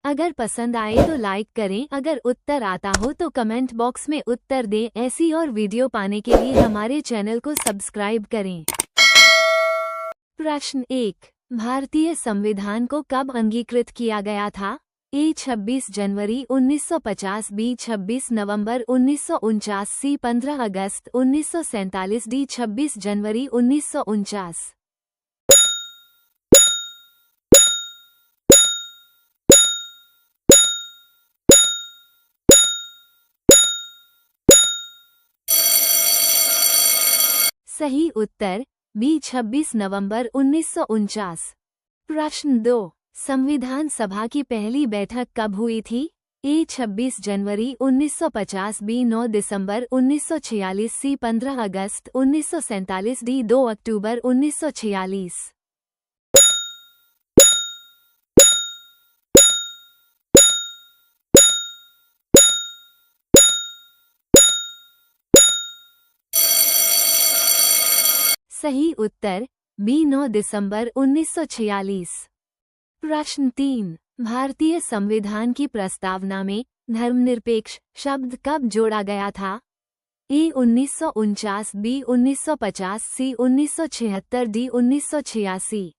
अगर पसंद आए तो लाइक करें, अगर उत्तर आता हो तो कमेंट बॉक्स में उत्तर दें। ऐसी और वीडियो पाने के लिए हमारे चैनल को सब्सक्राइब करें। प्रश्न 1, भारतीय संविधान को कब अंगीकृत किया गया था? ए 26 जनवरी 1950, बी 26 नवंबर 1949, सी 15 अगस्त 1947, डी 26 जनवरी 1949। सही उत्तर बी 26 नवंबर 1949। प्रश्न 2, संविधान सभा की पहली बैठक कब हुई थी? ए 26 जनवरी 1950, बी 9 दिसंबर 1946, सी 15 अगस्त 1947, डी 2 अक्टूबर 1946। सही उत्तर बी 9 दिसंबर 1946। प्रश्न 3, भारतीय संविधान की प्रस्तावना में धर्मनिरपेक्ष शब्द कब जोड़ा गया था? ए 1949, बी 1950, सी 1976, डी 1986।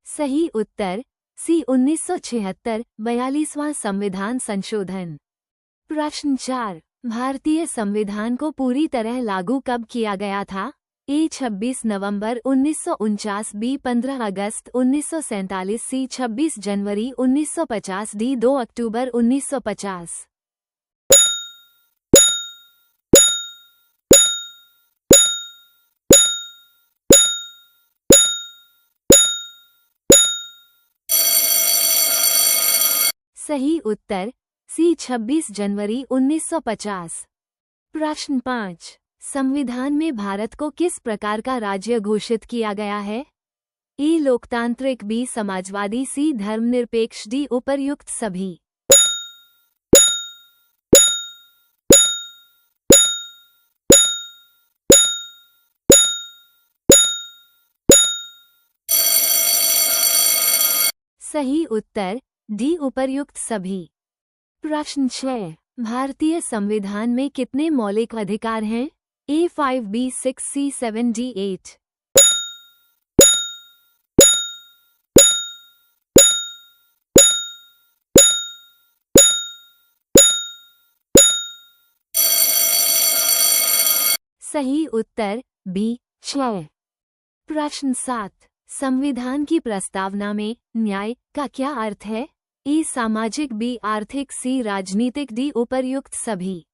सही उत्तर सी 1976, 42वां संविधान संशोधन। प्रश्न 4, भारतीय संविधान को पूरी तरह लागू कब किया गया था? ए 26 नवंबर 1949, बी 15 अगस्त 1947, सी 26 जनवरी 1950, डी 2 अक्टूबर 1950। सही उत्तर सी 26 जनवरी 1950। प्रश्न 5, संविधान में भारत को किस प्रकार का राज्य घोषित किया गया है? ए लोकतांत्रिक, बी समाजवादी, सी धर्मनिरपेक्ष, डी उपर्युक्त सभी। सही उत्तर डी उपर्युक्त सभी। प्रश्न 6, भारतीय संविधान में कितने मौलिक अधिकार हैं? ए 5, बी 6, सी 7, डी 8। सही उत्तर बी 6। प्रश्न 7, संविधान की प्रस्तावना में न्याय का क्या अर्थ है? ए सामाजिक, बी आर्थिक, सी राजनीतिक, डी उपर्युक्त सभी।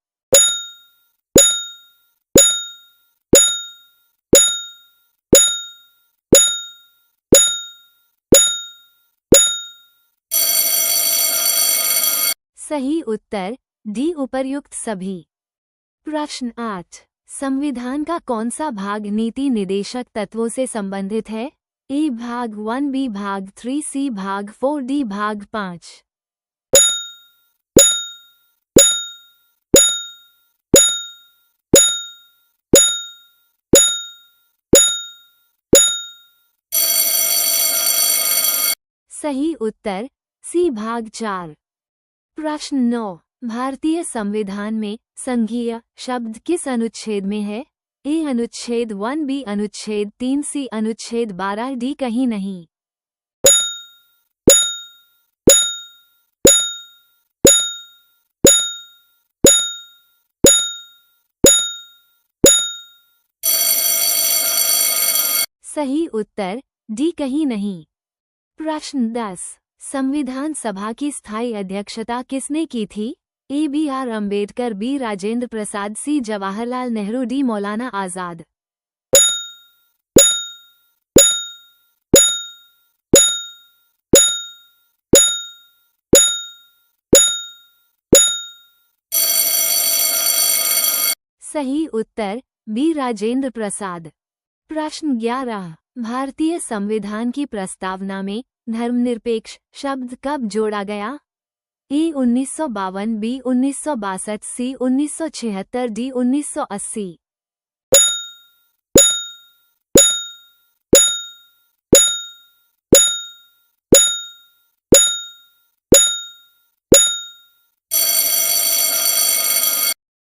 सही उत्तर डी उपर्युक्त सभी। प्रश्न 8, संविधान का कौन सा भाग नीति निदेशक तत्वों से संबंधित है? ए भाग 1, बी भाग 3, सी भाग 4, डी भाग 5। सही उत्तर सी भाग 4। प्रश्न 9, भारतीय संविधान में संघीय शब्द किस अनुच्छेद में है? ए अनुच्छेद 1, बी अनुच्छेद 3, सी अनुच्छेद 12, डी कहीं नहीं। सही उत्तर डी कहीं नहीं। प्रश्न 10, संविधान सभा की स्थायी अध्यक्षता किसने की थी? A B R Ambedkar, B Rajendra Prasad, C Jawaharlal Nehru, D Maulana Azad. सही उत्तर बी राजेंद्र प्रसाद। प्रश्न 11, भारतीय संविधान की प्रस्तावना में धर्मनिरपेक्ष शब्द कब जोड़ा गया? ए 1952, बी 1962, सी 1976, डी 1980।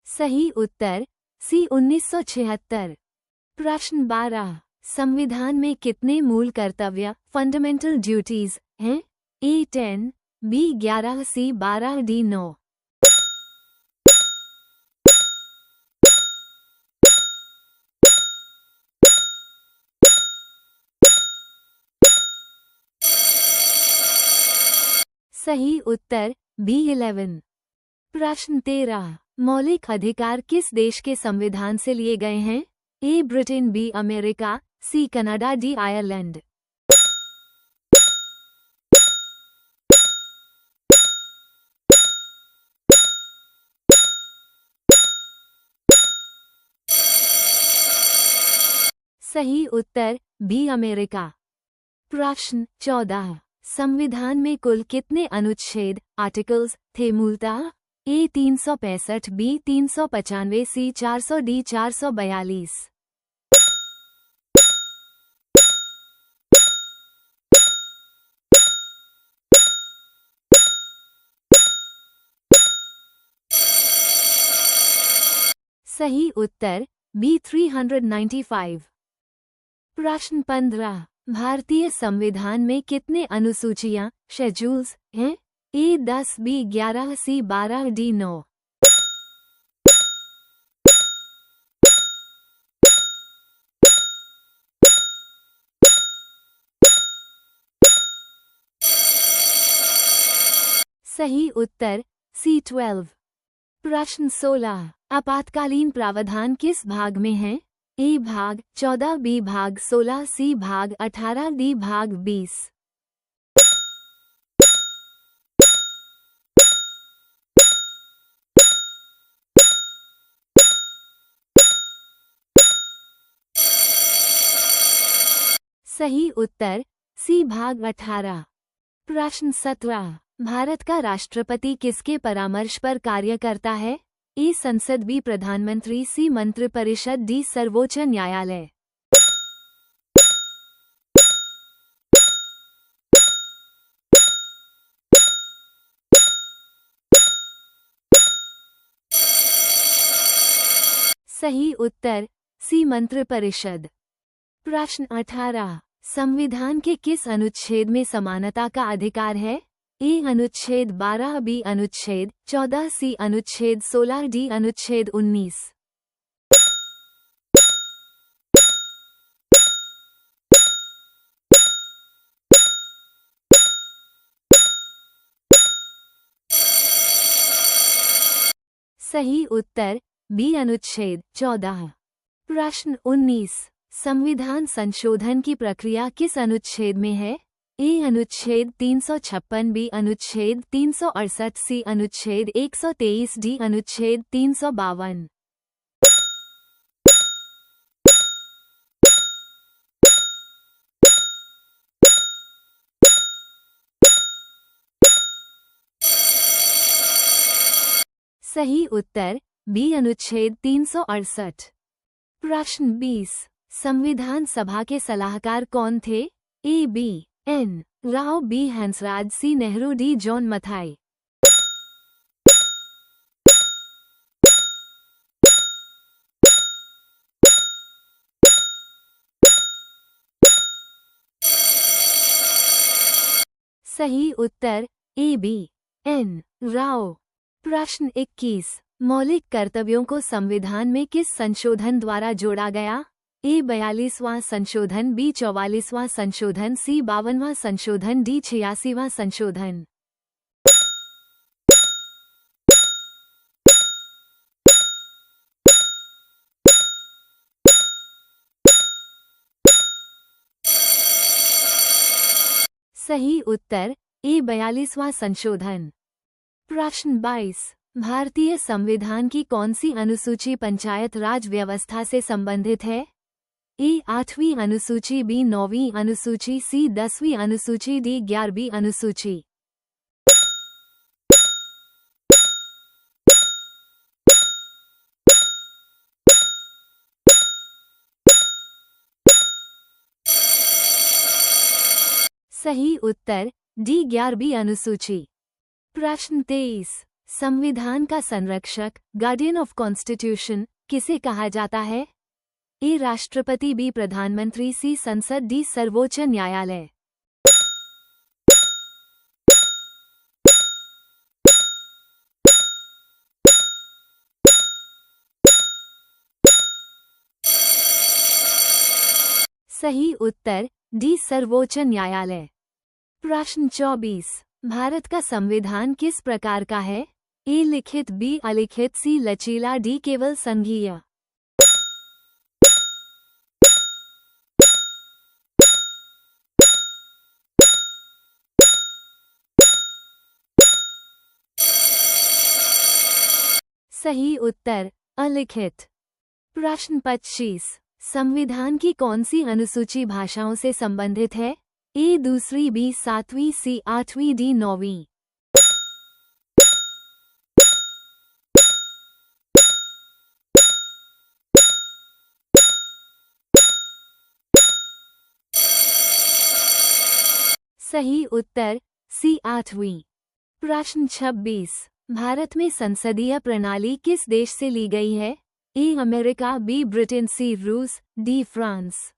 सही उत्तर सी 1976। प्रश्न 12। संविधान में कितने मूल कर्तव्य फंडामेंटल ड्यूटीज हैं? ए 10, बी 11, सी 12, डी 9। सही उत्तर बी 11। प्रश्न 13। मौलिक अधिकार किस देश के संविधान से लिए गए हैं? A Britain, B America, C Canada, D Ireland. सही उत्तर बी अमेरिका। प्रश्न 14। संविधान में कुल कितने अनुच्छेद आर्टिकल्स थे मूलतः? ए 365, बी 395, सी 400, डी 442। सही उत्तर बी 395। प्रश्न 15। भारतीय संविधान में कितने अनुसूचियां शेड्यूल्स हैं? ए 10, बी 11, सी 12, डी 9। सही उत्तर सी 12। प्रश्न 16। आपातकालीन प्रावधान किस भाग में है? ए भाग 14, बी भाग 16, सी भाग 18, डी भाग 20। सही उत्तर सी भाग 18। प्रश्न 17। भारत का राष्ट्रपति किसके परामर्श पर कार्य करता है? ए संसद, बी प्रधानमंत्री, सी मंत्रिपरिषद, डी सर्वोच्च न्यायालय। सही उत्तर सी मंत्रिपरिषद। प्रश्न 18। संविधान के किस अनुच्छेद में समानता का अधिकार है? ए अनुच्छेद 12, बी अनुच्छेद 14, सी अनुच्छेद 16, डी अनुच्छेद 19। सही उत्तर बी अनुच्छेद 14। प्रश्न 19। संविधान संशोधन की प्रक्रिया किस अनुच्छेद में है? ए अनुच्छेद 356, बी अनुच्छेद 368, सी अनुच्छेद 123, डी अनुच्छेद 352। सही उत्तर बी अनुच्छेद 368। प्रश्न 20। संविधान सभा के सलाहकार कौन थे? A B N Rao, B Hansraj, C Nehru, D John Mathai. सही उत्तर ए बी एन राव। प्रश्न 21। मौलिक कर्तव्यों को संविधान में किस संशोधन द्वारा जोड़ा गया? ए 42वां संशोधन, बी 44वां संशोधन, सी 52वां संशोधन, डी 86वां संशोधन। सही उत्तर ए 42वां संशोधन। प्रश्न 22। भारतीय संविधान की कौन सी अनुसूची पंचायत राज व्यवस्था से संबंधित है? ए 8वीं अनुसूची, बी 9वीं अनुसूची, सी 10वीं अनुसूची, डी 11वीं अनुसूची। सही उत्तर डी 11वीं अनुसूची। प्रश्न 23, संविधान का संरक्षक गार्डियन ऑफ कॉन्स्टिट्यूशन किसे कहा जाता है? ए राष्ट्रपति, बी प्रधानमंत्री, सी संसद, डी सर्वोच्च न्यायालय। सही उत्तर डी सर्वोच्च न्यायालय। प्रश्न 24, भारत का संविधान किस प्रकार का है? ए लिखित, बी अलिखित, सी लचीला, डी केवल संघीय। सही उत्तर अलिखित। प्रश्न 25, संविधान की कौन सी अनुसूची भाषाओं से संबंधित है? ए दूसरी, बी सातवीं, सी आठवीं, डी नौवीं। सही उत्तर सी आठवीं। प्रश्न 26, भारत में संसदीय प्रणाली किस देश से ली गई है? ए अमेरिका, बी ब्रिटेन, सी रूस, डी फ्रांस।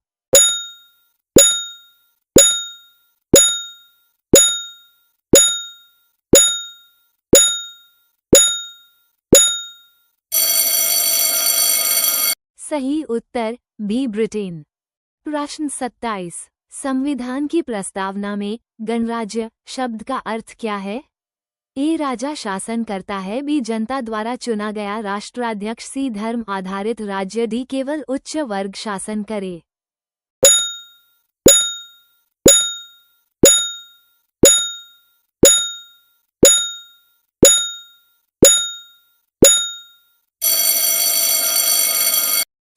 सही उत्तर बी ब्रिटेन। प्रश्न 27, संविधान की प्रस्तावना में गणराज्य शब्द का अर्थ क्या है? ए राजा शासन करता है, बी जनता द्वारा चुना गया राष्ट्राध्यक्ष, सी धर्म आधारित राज्य, डी केवल उच्च वर्ग शासन करे।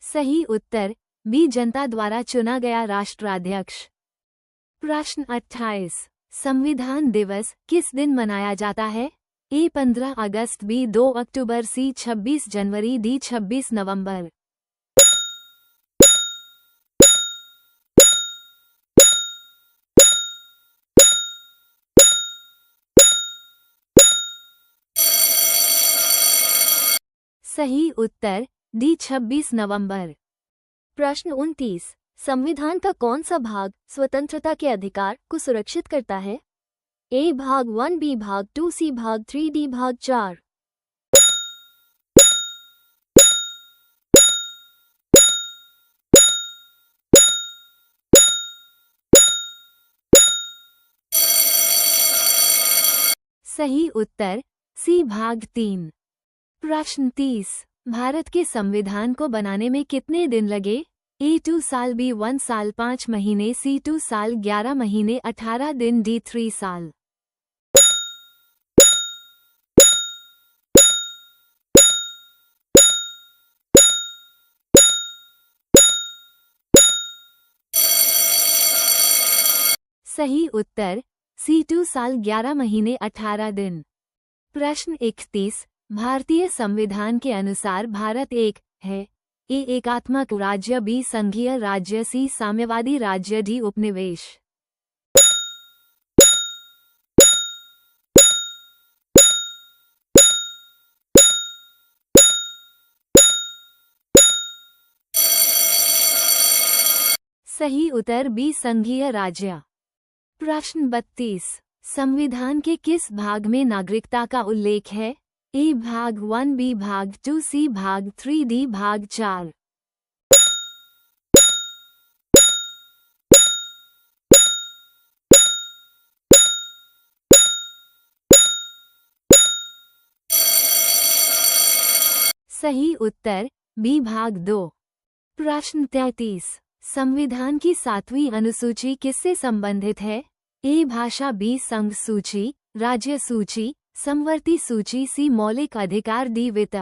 सही उत्तर बी जनता द्वारा चुना गया राष्ट्राध्यक्ष। प्रश्न 28, संविधान दिवस किस दिन मनाया जाता है? ए 15 अगस्त, बी 2 अक्टूबर, सी 26 जनवरी, डी 26 नवंबर। सही उत्तर डी 26 नवंबर। प्रश्न 29, संविधान का कौन सा भाग स्वतंत्रता के अधिकार को सुरक्षित करता है? ए भाग 1, बी भाग 2, सी भाग 3, डी भाग 4। सही उत्तर सी भाग 3। प्रश्न 30, भारत के संविधान को बनाने में कितने दिन लगे? ए 2 साल, बी 1 साल 5 महीने, सी 2 साल 11 महीने 18 दिन, डी 3 साल। सही उत्तर सी 2 साल 11 महीने 18 दिन। प्रश्न 31, भारतीय संविधान के अनुसार भारत एक है। ए एकात्मक राज्य, बी संघीय राज्य, सी साम्यवादी राज्य, डी उपनिवेश। सही उत्तर बी संघीय राज्य। प्रश्न 32, संविधान के किस भाग में नागरिकता का उल्लेख है? ए भाग 1, बी भाग 2, सी भाग 3, डी भाग 4। सही उत्तर बी भाग 2। प्रश्न 33, संविधान की 7वीं अनुसूची किससे संबंधित है? ए भाषा, बी संघ सूची, राज्य सूची, समवर्ती सूची, सी मौलिक अधिकार, डी वित्त।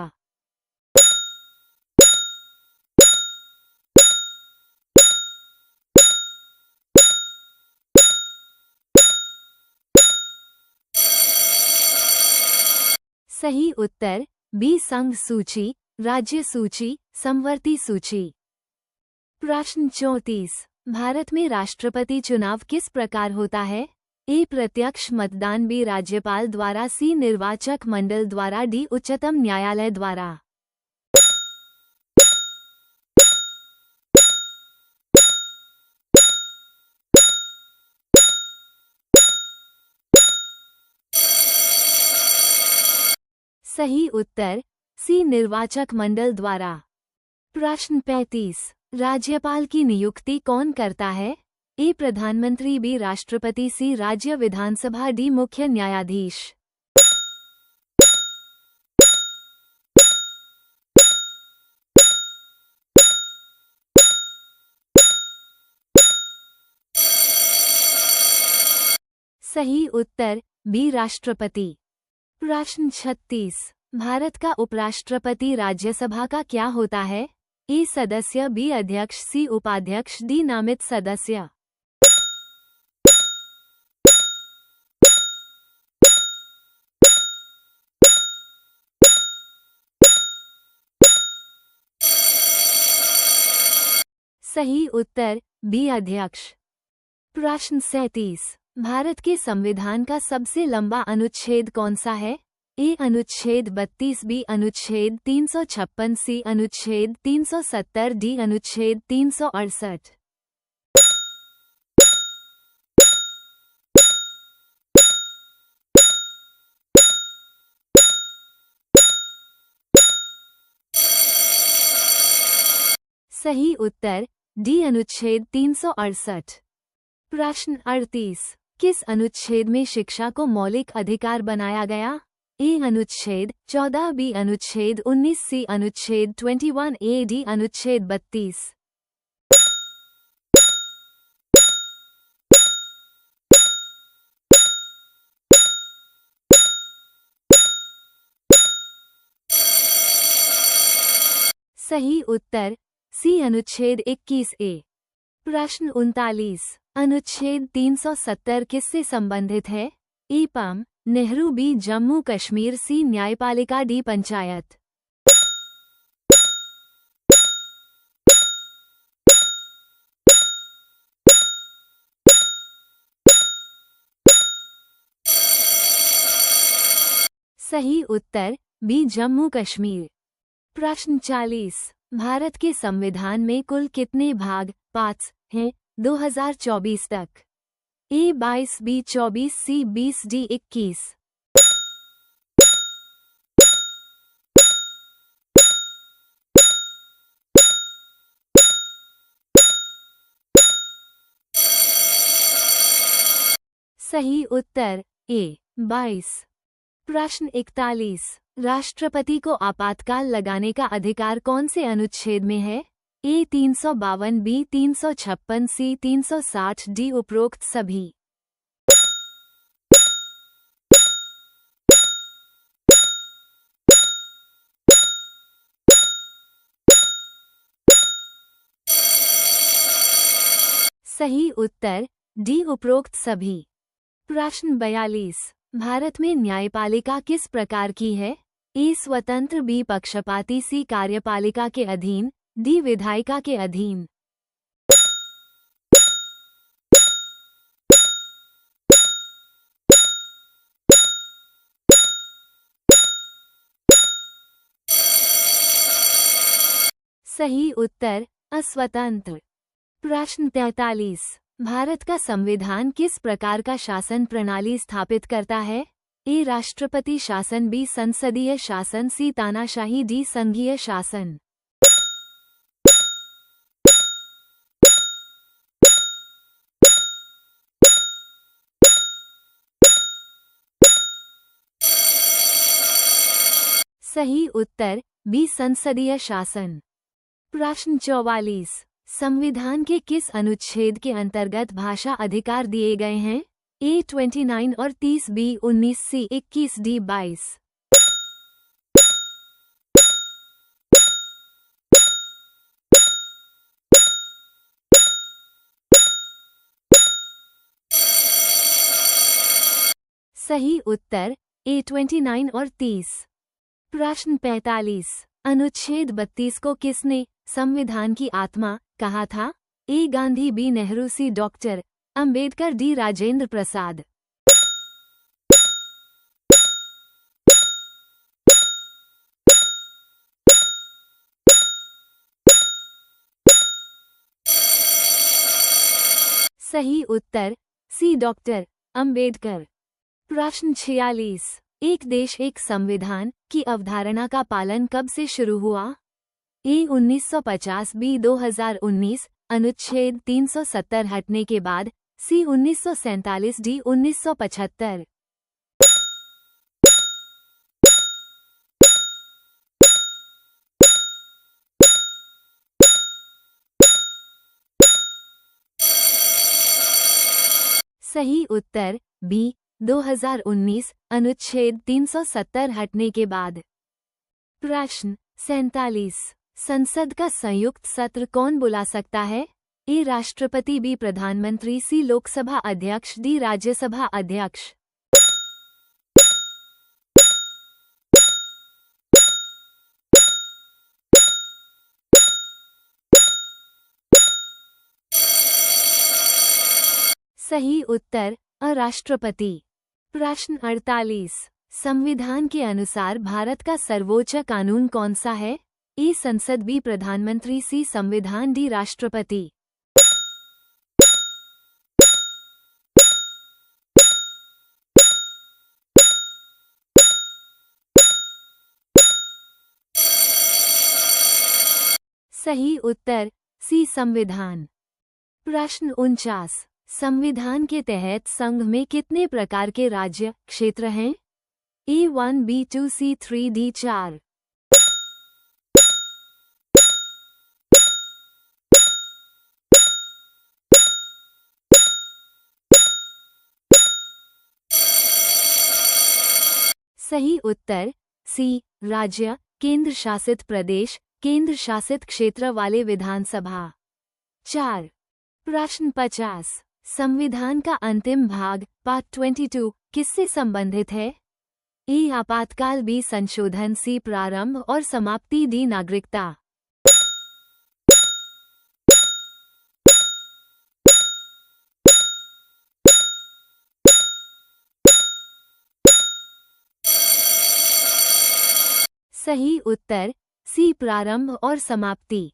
सही उत्तर बी संघ सूची, राज्य सूची, समवर्ती सूची। प्रश्न 34, भारत में राष्ट्रपति चुनाव किस प्रकार होता है? ए प्रत्यक्ष मतदान, बी राज्यपाल द्वारा, सी निर्वाचक मंडल द्वारा, डी उच्चतम न्यायालय द्वारा। सही उत्तर सी निर्वाचक मंडल द्वारा। प्रश्न 35। राज्यपाल की नियुक्ति कौन करता है? ए प्रधानमंत्री, बी राष्ट्रपति, सी राज्य विधानसभा, डी मुख्य न्यायाधीश। सही उत्तर बी राष्ट्रपति। प्रश्न 36। भारत का उपराष्ट्रपति राज्यसभा का क्या होता है? ए सदस्य, बी अध्यक्ष, सी उपाध्यक्ष, डी नामित सदस्य। सही उत्तर बी अध्यक्ष। प्रश्न 37। भारत के संविधान का सबसे लंबा अनुच्छेद कौन सा है? ए अनुच्छेद 32, बी अनुच्छेद 356, सी अनुच्छेद 370, डी अनुच्छेद 368। सही उत्तर डी अनुच्छेद 368। प्रश्न 38। किस अनुच्छेद में शिक्षा को मौलिक अधिकार बनाया गया? ए अनुच्छेद 14, बी अनुच्छेद 19, सी अनुच्छेद 21, ए डी अनुच्छेद 32। सही उत्तर सी अनुच्छेद 21 ए। प्रश्न 39। अनुच्छेद 370 किससे संबंधित है? ए पम, नेहरू, बी जम्मू कश्मीर, सी न्यायपालिका, डी पंचायत। सही उत्तर बी जम्मू कश्मीर। प्रश्न 40। भारत के संविधान में कुल कितने भाग 5 हैं 2024 तक? ए 22, बी 24, सी 20, डी 21। सही उत्तर ए 22। प्रश्न 41। राष्ट्रपति को आपातकाल लगाने का अधिकार कौन से अनुच्छेद में है? ए 352, बी 356, सी 360, डी उपरोक्त सभी। सही उत्तर डी उपरोक्त सभी। प्रश्न 42। भारत में न्यायपालिका किस प्रकार की है? ए स्वतंत्र, बी पक्षपाती, सी कार्यपालिका के अधीन, डी विधायिका के अधीन। सही उत्तर अस्वतंत्र। प्रश्न 43। भारत का संविधान किस प्रकार का शासन प्रणाली स्थापित करता है? ए राष्ट्रपति शासन, बी संसदीय शासन, सी तानाशाही, डी संघीय शासन। सही उत्तर बी संसदीय शासन। प्रश्न 44। संविधान के किस अनुच्छेद के अंतर्गत भाषा अधिकार दिए गए हैं? ए 29 और 30, बी 19, सी 21, डी 22। सही उत्तर ए 29 और 30। प्रश्न 45। अनुच्छेद 32 को किसने संविधान की आत्मा कहा था? ए गांधी, बी नेहरू, सी डॉक्टर अंबेडकर, डी राजेंद्र प्रसाद। सही उत्तर सी डॉक्टर अंबेडकर। प्रश्न 46। एक देश एक संविधान की अवधारणा का पालन कब से शुरू हुआ? ए 1950, बी 2019 अनुच्छेद 370 हटने के बाद, सी 1947, डी 1975। सही उत्तर बी 2019 अनुच्छेद 370 हटने के बाद। प्रश्न 47। संसद का संयुक्त सत्र कौन बुला सकता है? ए राष्ट्रपति, बी प्रधानमंत्री, सी लोकसभा अध्यक्ष, डी राज्यसभा अध्यक्ष। सही उत्तर अ राष्ट्रपति। प्रश्न 48। संविधान के अनुसार भारत का सर्वोच्च कानून कौन सा है? ए संसद, बी प्रधानमंत्री, सी संविधान, डी राष्ट्रपति। सही उत्तर सी संविधान। प्रश्न 49। संविधान के तहत संघ में कितने प्रकार के राज्य क्षेत्र हैं? ए 1, बी 2, सी 3, डी 4। सही उत्तर सी राज्य, केंद्र शासित प्रदेश, केंद्र शासित क्षेत्र वाले विधानसभा। 4। प्रश्न 50। संविधान का अंतिम भाग पार्ट 22 किससे संबंधित है? ए आपातकाल, बी संशोधन, सी प्रारंभ और समाप्ति, डी नागरिकता। सही उत्तर सी प्रारंभ और समाप्ति।